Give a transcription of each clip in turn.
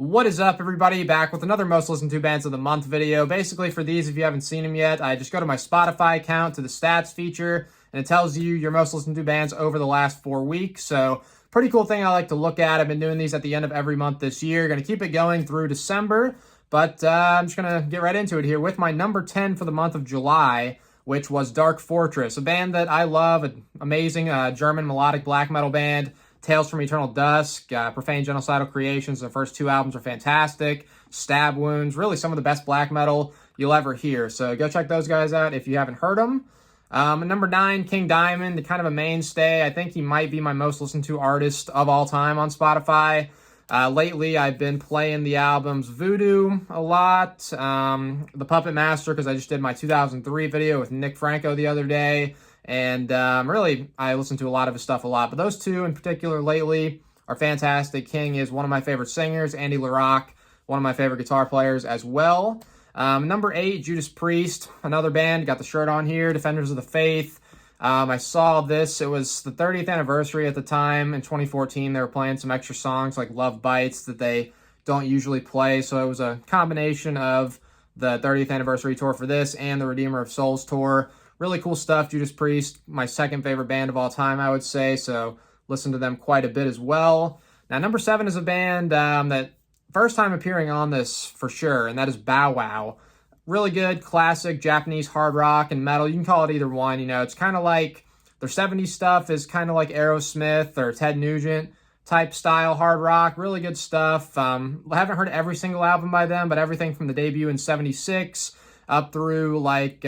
What is up, everybody? Back with another most listened to bands of the month video. Basically, for these, if you haven't seen them yet, I just go to my Spotify account to the stats feature, and it tells you your most listened to bands over the last 4 weeks. So, pretty cool thing I like to look at. I've been doing these at the end of every month this year. Going to keep it going through December, but I'm just going to get right into it here with my number 10 for the month of July, which was Dark Fortress, a band that I love, an amazing German melodic black metal band. Tales from Eternal Dusk, Profane Genocidal Creations, the first 2 albums are fantastic. Stab Wounds, really some of the best black metal you'll ever hear. So go check those guys out if you haven't heard them. Number 9, King Diamond, kind of a mainstay. I think he might be my most listened to artist of all time on Spotify. Lately, I've been playing the albums Voodoo a lot, The Puppet Master, because I just did my 2003 video with Nick Franco the other day. And really, I listen to a lot of his stuff a lot. But those 2 in particular lately are fantastic. King is one of my favorite singers. Andy LaRock, one of my favorite guitar players as well. Number 8, Judas Priest, another band. Got the shirt on here, Defenders of the Faith. I saw this. It was the 30th anniversary at the time. In 2014, they were playing some extra songs like Love Bites that they don't usually play. So it was a combination of the 30th anniversary tour for this and the Redeemer of Souls tour. Really cool stuff. Judas Priest, my second favorite band of all time, I would say. So listen to them quite a bit as well. Now, number 7 is a band that first time appearing on this for sure, and that is Bow Wow. Really good, classic Japanese hard rock and metal. You can call it either one. You know, it's kind of like their 70s stuff is kind of like Aerosmith or Ted Nugent type style hard rock. Really good stuff. I haven't heard every single album by them, but everything from the debut in 76 up through like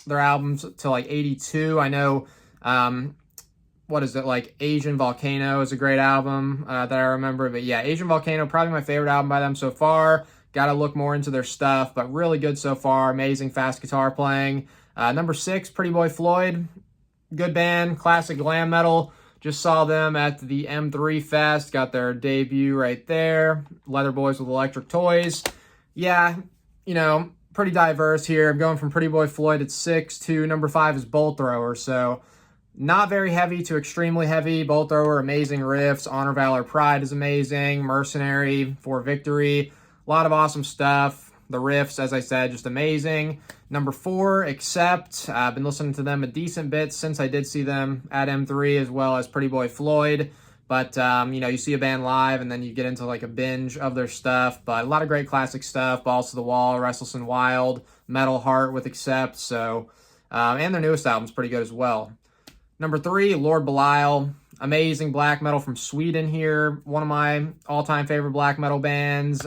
their albums to like 82. I know, what is it, like Asian Volcano is a great album that I remember. But yeah, Asian Volcano, probably my favorite album by them so far. Got to look more into their stuff, but really good so far. Amazing fast guitar playing. Number 6, Pretty Boy Floyd. Good band, classic glam metal. Just saw them at the M3 Fest. Got their debut right there. Leather Boys with Electric Toys. Yeah, you know, pretty diverse here. I'm going from Pretty Boy Floyd at 6 to number 5 is Bolt Thrower. So not very heavy to extremely heavy. Bolt Thrower, amazing riffs. Honor, Valor, Pride is amazing. Mercenary, For Victory. A lot of awesome stuff. The riffs, as I said, just amazing. Number 4, Accept. I've been listening to them a decent bit since I did see them at M3 as well as Pretty Boy Floyd. But, you know, you see a band live and then you get into like a binge of their stuff. But a lot of great classic stuff. Balls to the Wall, Restless and Wild, Metal Heart with Accept. So, and their newest album's pretty good as well. Number 3, Lord Belial. Amazing black metal from Sweden here. One of my all-time favorite black metal bands.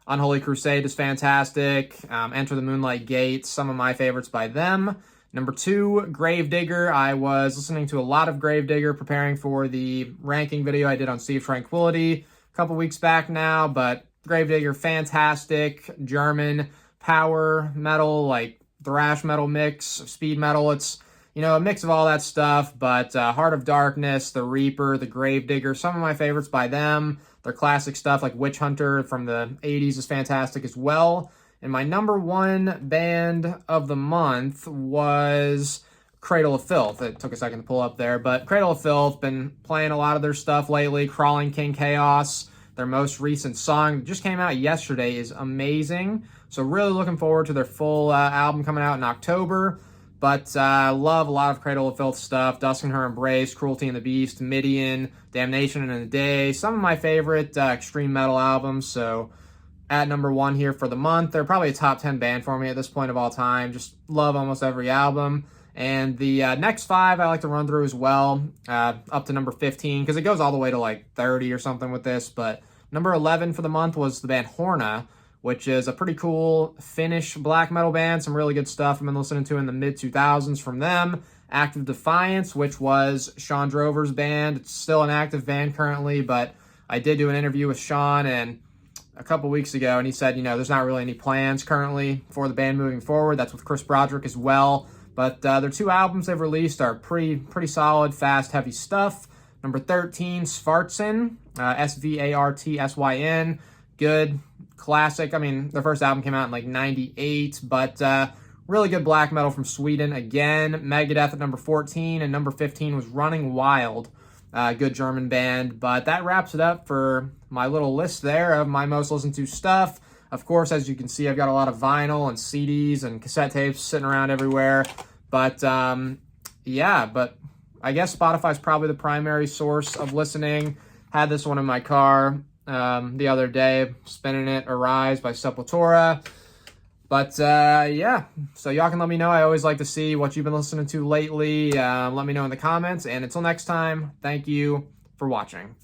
Unholy Crusade is fantastic. Enter the Moonlight Gates, some of my favorites by them. Number 2, Gravedigger. I was listening to a lot of Gravedigger preparing for the ranking video I did on Sea of Tranquility a couple weeks back now. But Gravedigger, fantastic. German power metal, like thrash metal mix, speed metal. It's, you know, a mix of all that stuff, but Heart of Darkness, The Reaper, The Gravedigger, some of my favorites by them. Their classic stuff like Witch Hunter from the 80s is fantastic as well. And my number 1 band of the month was Cradle of Filth. It took a second to pull up there, but Cradle of Filth, been playing a lot of their stuff lately. Crawling King Chaos, their most recent song, just came out yesterday, is amazing. So really looking forward to their full album coming out in October. But I love a lot of Cradle of Filth stuff. Dusk in Her Embrace, Cruelty and the Beast, Midian, Damnation in a Day. Some of my favorite extreme metal albums. So at number 1 here for the month. They're probably a top 10 band for me at this point of all time. Just love almost every album. And the next 5 I like to run through as well, up to number 15, because it goes all the way to like 30 or something with this. But number 11 for the month was the band Horna, which is a pretty cool Finnish black metal band. Some really good stuff I've been listening to in the mid-2000s from them. Active Defiance, which was Sean Drover's band. It's still an active band currently, but I did do an interview with Sean and a couple weeks ago, and he said, you know, there's not really any plans currently for the band moving forward. That's with Chris Broderick as well. But their 2 albums they've released are pretty solid, fast, heavy stuff. Number 13, Svartsyn, Svartsyn. Good, classic. I mean, their first album came out in like 98, but really good black metal from Sweden again. Megadeth at number 14, and number 15 was Running Wild. Good German band. But that wraps it up for my little list there of my most listened to stuff. Of course, as you can see, I've got a lot of vinyl and CDs and cassette tapes sitting around everywhere. But yeah, but I guess Spotify is probably the primary source of listening. Had this one in my car the other day, spinning it, Arise by Sepultura. But yeah, so y'all can let me know. I always like to see what you've been listening to lately. Let me know in the comments. And until next time, thank you for watching.